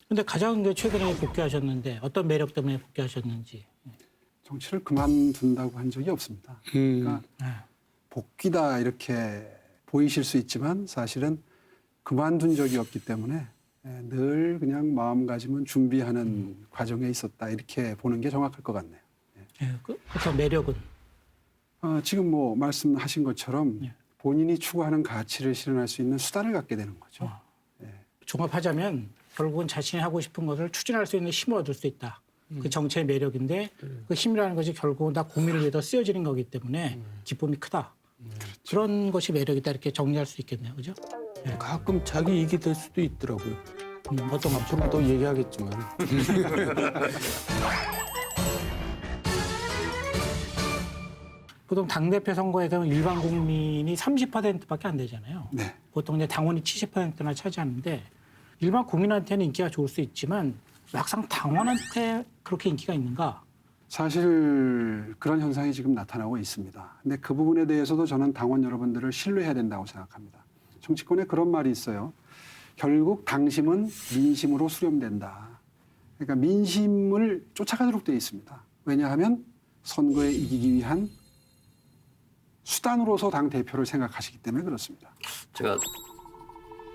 근데 가장 최근에 복귀하셨는데 어떤 매력 때문에 복귀하셨는지. 정치를 그만둔다고 한 적이 없습니다. 그러니까 복귀다 이렇게 보이실 수 있지만 사실은 그만둔 적이 없기 때문에 늘 그냥 마음가짐은 준비하는 과정에 있었다 이렇게 보는 게 정확할 것 같네요. 그래서 매력은? 지금 뭐 말씀하신 것처럼 예. 본인이 추구하는 가치를 실현할 수 있는 수단을 갖게 되는 거죠. 종합하자면 결국은 자신이 하고 싶은 것을 추진할 수 있는 힘을 얻을 수 있다. 그 정치의 매력인데 그 힘이라는 것이 결국은 다 국민을 위해서 쓰여지는 거기 때문에 기쁨이 크다. 그런 것이 매력이다 이렇게 정리할 수 있겠네요. 그죠? 가끔 자기 이익이 될 수도 있더라고요. 어떤 거? 앞으로 또 얘기하겠지만. 보통 당대표 선거에서는 일반 국민이 30%밖에 안 되잖아요. 네. 보통 이제 당원이 70%나 차지하는데 일반 국민한테는 인기가 좋을 수 있지만 막상 당원한테 그렇게 인기가 있는가? 사실 그런 현상이 지금 나타나고 있습니다. 근데 그 부분에 대해서도 저는 당원 여러분들을 신뢰해야 된다고 생각합니다. 정치권에 그런 말이 있어요. 결국 당심은 민심으로 수렴된다. 그러니까 민심을 쫓아가도록 되어 있습니다. 왜냐하면 선거에 이기기 위한 수단으로서 당 대표를 생각하시기 때문에 그렇습니다. 제가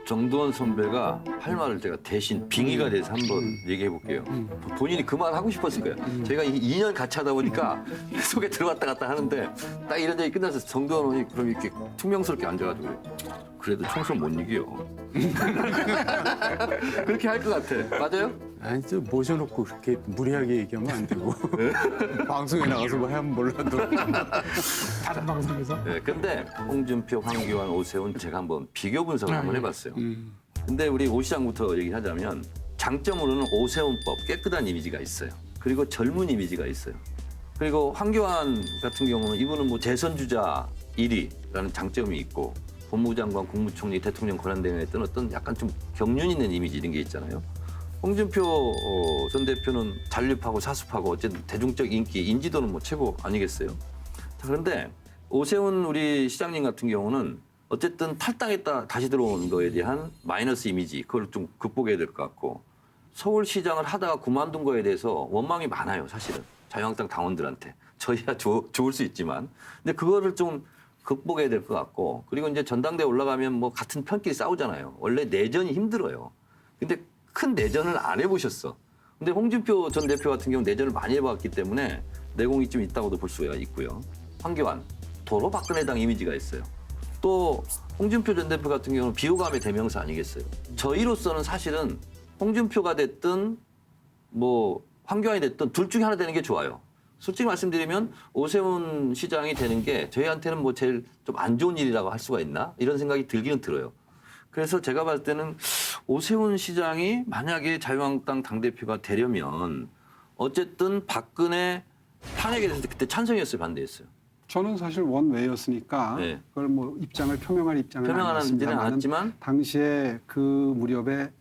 정두원 선배가 할 말을 제가 대신 빙의가 돼서 한번 얘기해 볼게요. 본인이 그 말 하고 싶었을 거예요. 저희가 2년 같이 하다 보니까 속에 들어갔다 갔다 하는데 딱 이런 얘기 끝나서 정두원 의원이 그럼 이렇게 퉁명스럽게 앉아가지고 그래도 총선 못 이겨. 그렇게 할 것 같아. 맞아요? 아니, 저 모셔놓고 그렇게 무리하게 얘기하면 안 되고. 방송에 나가서 뭐 하면 몰라도. 다른 방송에서? 네, 근데 홍준표, 황교안, 오세훈 제가 한번 비교 분석을 한번 해봤어요. 근데 우리 오 시장부터 얘기하자면 장점으로는 오세훈법 깨끗한 이미지가 있어요. 그리고 젊은 이미지가 있어요. 그리고 황교안 같은 경우는 이분은 뭐 대선 주자 1위라는 장점이 있고 법무부 장관, 국무총리, 대통령 권한대행에 했던 어떤 약간 좀 경륜 있는 이미지 이런 게 있잖아요. 홍준표 전 대표는 잔류파고 사수파고 어쨌든 대중적 인기, 인지도는 뭐 최고 아니겠어요? 자, 그런데 오세훈 우리 시장님 같은 경우는 어쨌든 탈당했다 다시 들어온 거에 대한 마이너스 이미지 그걸 좀 극복해야 될 것 같고 서울시장을 하다가 그만둔 거에 대해서 원망이 많아요, 사실은. 자유한국당 당원들한테. 저희야 좋을 수 있지만. 근데 그거를 좀 극복해야 될 것 같고 그리고 이제 전당대에 올라가면 뭐 같은 편끼리 싸우잖아요. 원래 내전이 힘들어요. 근데 큰 내전을 안 해보셨어. 근데 홍준표 전 대표 같은 경우는 내전을 많이 해봤기 때문에 내공이 좀 있다고도 볼 수가 있고요. 황교안, 도로 박근혜당 이미지가 있어요. 또 홍준표 전 대표 같은 경우는 비호감의 대명사 아니겠어요. 저희로서는 사실은 홍준표가 됐든 뭐 황교안이 됐든 둘 중에 하나 되는 게 좋아요. 솔직히 말씀드리면 오세훈 시장이 되는 게 저희한테는 뭐 제일 좀 안 좋은 일이라고 할 수가 있나 이런 생각이 들기는 들어요. 그래서 제가 봤을 때는 오세훈 시장이 만약에 자유한국당 당대표가 되려면 어쨌든 박근혜 탄핵에 대해서 그때 찬성이었어요, 반대했어요. 저는 사실 원외였으니까 네. 그걸 뭐 입장을 표명할 입장은 표명하지는 않았지만 당시에 그 무렵에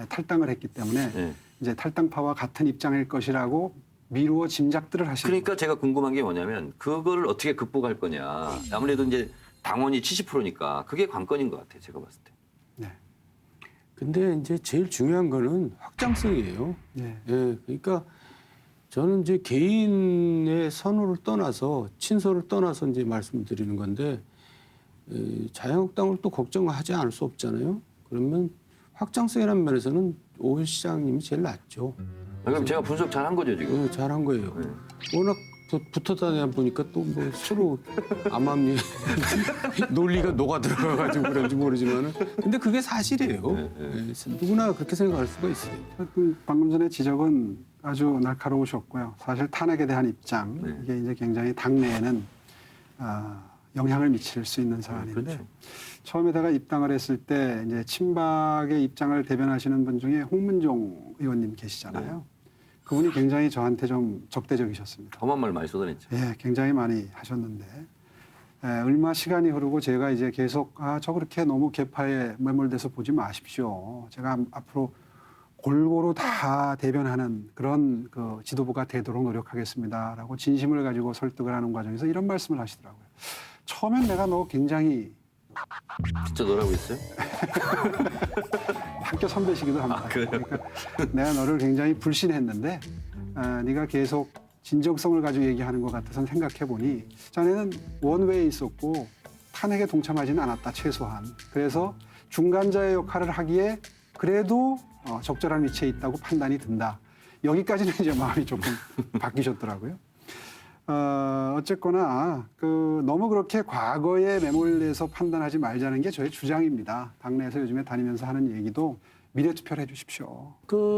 탈당을 했기 때문에 네. 이제 탈당파와 같은 입장일 것이라고 미루어 짐작들을 하시는 그러니까 제가 궁금한 게 뭐냐면 그거를 어떻게 극복할 거냐. 아무래도 이제 당원이 70%니까 그게 관건인 것 같아요, 제가 봤을 때. 네. 근데 이제 제일 중요한 거는 확장성이에요. 네. 예, 그러니까 저는 이제 개인의 선호를 떠나서 친서를 떠나서 이제 말씀드리는 건데 자유한국당을 또 걱정하지 않을 수 없잖아요. 그러면 확장성이라는 면에서는 오 시장님이 제일 낫죠. 그럼 제가 분석 잘 한 거죠, 지금? 예, 잘한 거예요. 네. 워낙 붙어 다니다 보니까 또 뭐 서로 암암리 논리가 녹아 들어가가지고 그런지 모르지만은 근데 그게 사실이에요. 예, 누구나 그렇게 생각할 수가 있어요. 방금 전에 지적은 아주 날카로우셨고요. 사실 탄핵에 대한 입장 네. 이게 이제 굉장히 당내에는 영향을 미칠 수 있는 사안인데 그렇죠. 처음에다가 입당을 했을 때 이제 친박의 입장을 대변하시는 분 중에 홍문종 의원님 계시잖아요. 그분이 굉장히 저한테 좀 적대적이셨습니다. 험한 말 많이 쏟아냈죠. 예, 굉장히 많이 하셨는데 얼마 시간이 흐르고 제가 이제 계속 저 그렇게 너무 개파에 매몰돼서 보지 마십시오. 제가 앞으로 골고루 다 대변하는 그런 그 지도부가 되도록 노력하겠습니다라고 진심을 가지고 설득을 하는 과정에서 이런 말씀을 하시더라고요. 처음엔 내가 너 굉장히 진짜 너라고 했어요? 학교 선배시기도 합니다. 그러니까 내가 너를 굉장히 불신했는데 네가 계속 진정성을 가지고 얘기하는 것 같아서 생각해보니 자네는 원외에 있었고 탄핵에 동참하지는 않았다 최소한. 그래서 중간자의 역할을 하기에 그래도 적절한 위치에 있다고 판단이 든다. 여기까지는 이제 마음이 조금 바뀌셨더라고요. 어쨌거나 너무 그렇게 과거에 매몰돼서 판단하지 말자는 게 저의 주장입니다. 당내에서 요즘에 다니면서 하는 얘기도 미래투표를 해주십시오.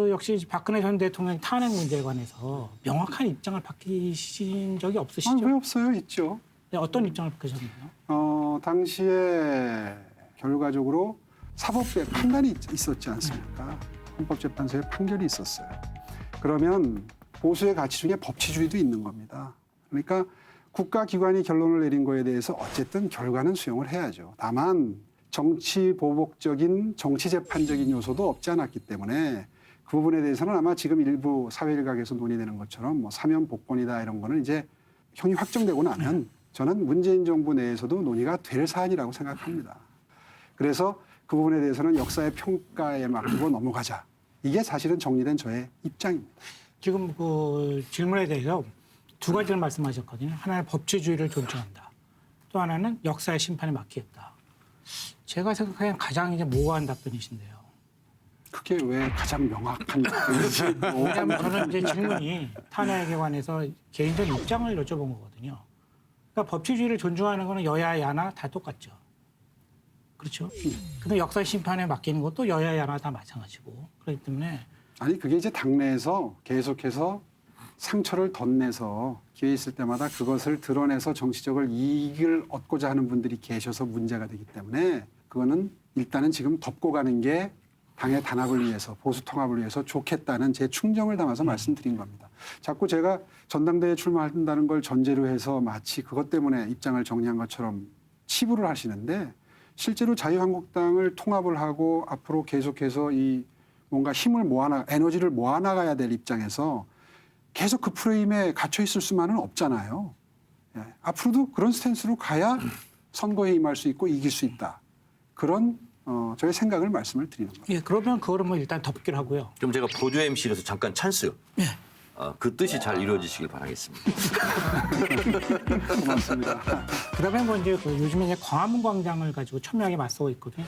역시 박근혜 전 대통령 탄핵 문제에 관해서 명확한 입장을 밝히신 적이 없으시죠? 왜 없어요? 있죠. 네, 어떤 입장을 밝히셨나요? 당시에 결과적으로 사법부의 판단이 있었지 않습니까? 헌법재판소의 판결이 있었어요. 그러면 보수의 가치 중에 법치주의도 있는 겁니다. 그러니까 국가기관이 결론을 내린 거에 대해서 어쨌든 결과는 수용을 해야죠. 다만 정치 보복적인 정치 재판적인 요소도 없지 않았기 때문에 그 부분에 대해서는 아마 지금 일부 사회 일각에서 논의되는 것처럼 뭐 사면 복권이다 이런 거는 이제 형이 확정되고 나면 저는 문재인 정부 내에서도 논의가 될 사안이라고 생각합니다. 그래서 그 부분에 대해서는 역사의 평가에 맡기고 넘어가자. 이게 사실은 정리된 저의 입장입니다. 지금 그 질문에 대해서 두 가지를 말씀하셨거든요. 하나는 법치주의를 존중한다. 또 하나는 역사의 심판에 맡기겠다. 제가 생각하기엔 가장 이제 모호한 답변이신데요. 그게 왜 가장 명확한 답변인지. 왜냐하면 저는 이제 질문이 탄핵에 관해서 개인적인 입장을 여쭤본 거거든요. 그러니까 법치주의를 존중하는 거는 여야 야나 다 똑같죠. 그렇죠. 근데 역사의 심판에 맡기는 것도 여야 야나 다 마찬가지고 그렇기 때문에 아니 그게 이제 당내에서 계속해서 상처를 덧내서 기회 있을 때마다 그것을 드러내서 정치적을 이익을 얻고자 하는 분들이 계셔서 문제가 되기 때문에 그거는 일단은 지금 덮고 가는 게 당의 단합을 위해서 보수 통합을 위해서 좋겠다는 제 충정을 담아서 말씀드린 겁니다. 자꾸 제가 전당대회에 출마한다는 걸 전제로 해서 마치 그것 때문에 입장을 정리한 것처럼 치부를 하시는데 실제로 자유한국당을 통합을 하고 앞으로 계속해서 이 뭔가 힘을 에너지를 모아나가야 될 입장에서 계속 그 프레임에 갇혀 있을 수만은 없잖아요. 예. 앞으로도 그런 스탠스로 가야 선거에 임할 수 있고 이길 수 있다. 그런 저의 생각을 말씀을 드리는 겁니다. 예, 그러면 그거를 뭐 일단 덮기로 하고요. 그럼 제가 보조 MC로서 잠깐 찬스요. 예. 그 뜻이 잘 이루어지시길 바라겠습니다. 고맙습니다. 그다음에 뭐 이제 요즘에 이제 광화문 광장을 가지고 첨예하게 맞서고 있거든요.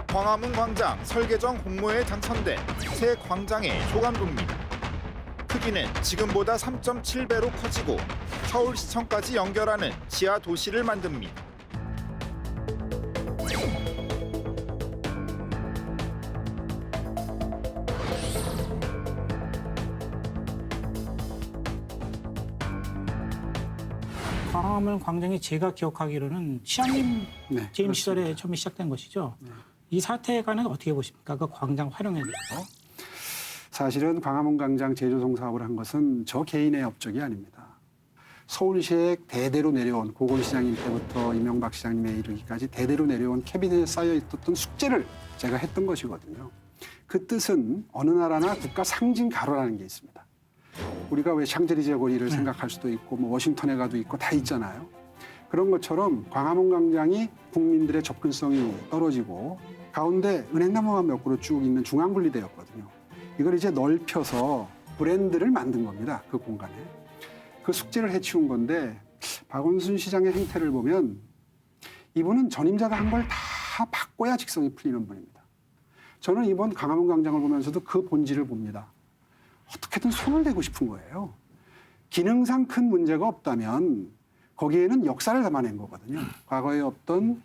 광화문 광장 설계정 공모에 당첨된 새 광장의 조감도입니다. 크기는 지금보다 3.7배로 커지고 서울시청까지 연결하는 지하 도시를 만듭니다. 광화문 광장이 제가 기억하기로는 시장님 네, 재임 시절에 그렇습니다. 처음에 시작된 것이죠. 이 사태가는 어떻게 보십니까? 그 광장 활용에 대해서. 사실은 광화문 광장 재조성 사업을 한 것은 저 개인의 업적이 아닙니다. 서울시에 대대로 내려온 고건시장님 때부터 이명박 시장님에 이르기까지 대대로 내려온 캐비넷에 쌓여 있었던 숙제를 제가 했던 것이거든요. 그 뜻은 어느 나라나 국가 상징 가로라는 게 있습니다. 우리가 왜 샹젤리제 거리를 생각할 수도 있고 뭐 워싱턴에 가도 있고 다 있잖아요. 그런 것처럼 광화문 광장이 국민들의 접근성이 떨어지고 가운데 은행나무만 몇 그루 쭉 있는 중앙분리대였거든요. 이걸 이제 넓혀서 브랜드를 만든 겁니다. 그 공간에. 그 숙제를 해치운 건데 박원순 시장의 행태를 보면 이분은 전임자가 한 걸 다 바꿔야 직성이 풀리는 분입니다. 저는 이번 광화문 광장을 보면서도 그 본질을 봅니다. 어떻게든 손을 대고 싶은 거예요. 기능상 큰 문제가 없다면 거기에는 역사를 담아낸 거거든요. 과거에 없던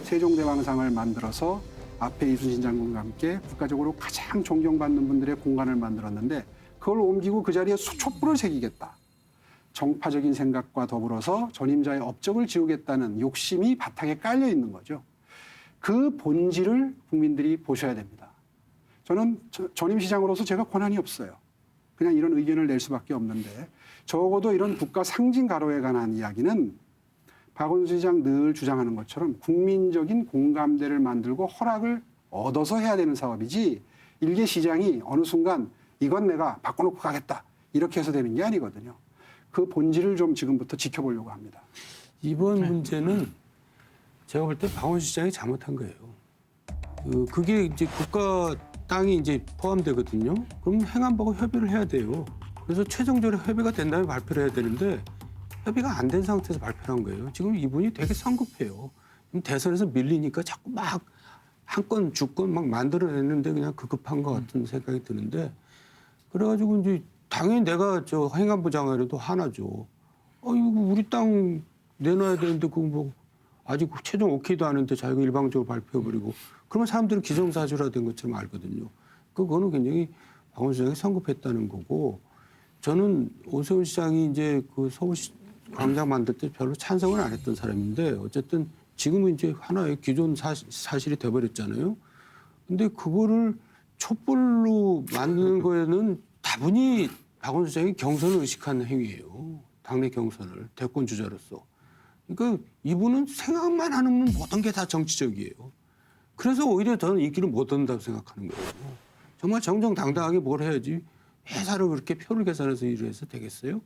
세종대왕상을 만들어서 앞에 이순신 장군과 함께 국가적으로 가장 존경받는 분들의 공간을 만들었는데 그걸 옮기고 그 자리에 촛불을 새기겠다. 정파적인 생각과 더불어서 전임자의 업적을 지우겠다는 욕심이 바탕에 깔려 있는 거죠. 그 본질을 국민들이 보셔야 됩니다. 저는 전임 시장으로서 제가 권한이 없어요. 그냥 이런 의견을 낼 수밖에 없는데 적어도 이런 국가 상징 가로에 관한 이야기는 박원순 시장 늘 주장하는 것처럼 국민적인 공감대를 만들고 허락을 얻어서 해야 되는 사업이지 일개 시장이 어느 순간 이건 내가 바꿔놓고 가겠다 이렇게 해서 되는 게 아니거든요. 그 본질을 좀 지금부터 지켜보려고 합니다. 이번 문제는 제가 볼 때 박원순 시장이 잘못한 거예요. 그게 이제 국가 땅이 이제 포함되거든요. 그럼 행안부하고 협의를 해야 돼요. 그래서 최종적으로 협의가 된 다음에 발표를 해야 되는데 협의가 안 된 상태에서 발표를 한 거예요. 지금 이분이 되게 성급해요. 대선에서 밀리니까 자꾸 막 한 건 주건 막 만들어냈는데 그냥 급한 것 같은 생각이 드는데 그래가지고 이제 당연히 내가 저 행안부 장관이라도 화나죠. 이거 우리 땅 내놔야 되는데 그거 뭐 아직 최종 오케이도 안 했는데 자기가 일방적으로 발표해버리고 그러면 사람들은 기정사실화된 것처럼 알거든요. 그거는 굉장히 박원순 시장이 성급했다는 거고 저는 오세훈 시장이 이제 그 서울시 광장 만들 때 별로 찬성을 안 했던 사람인데 어쨌든 지금은 이제 하나의 기존 사실이 돼버렸잖아요. 근데 그거를 촛불로 만드는 거에는 다분히 박원순 시장이 경선을 의식한 행위예요. 당내 경선을 대권 주자로서. 그러니까 이분은 생각만 하는 모든 게 다 정치적이에요. 그래서 오히려 저는 인기를 못 얻는다고 생각하는 거예요. 정말 정정당당하게 뭘 해야지 회사를 그렇게 표를 계산해서 일을 해서 되겠어요?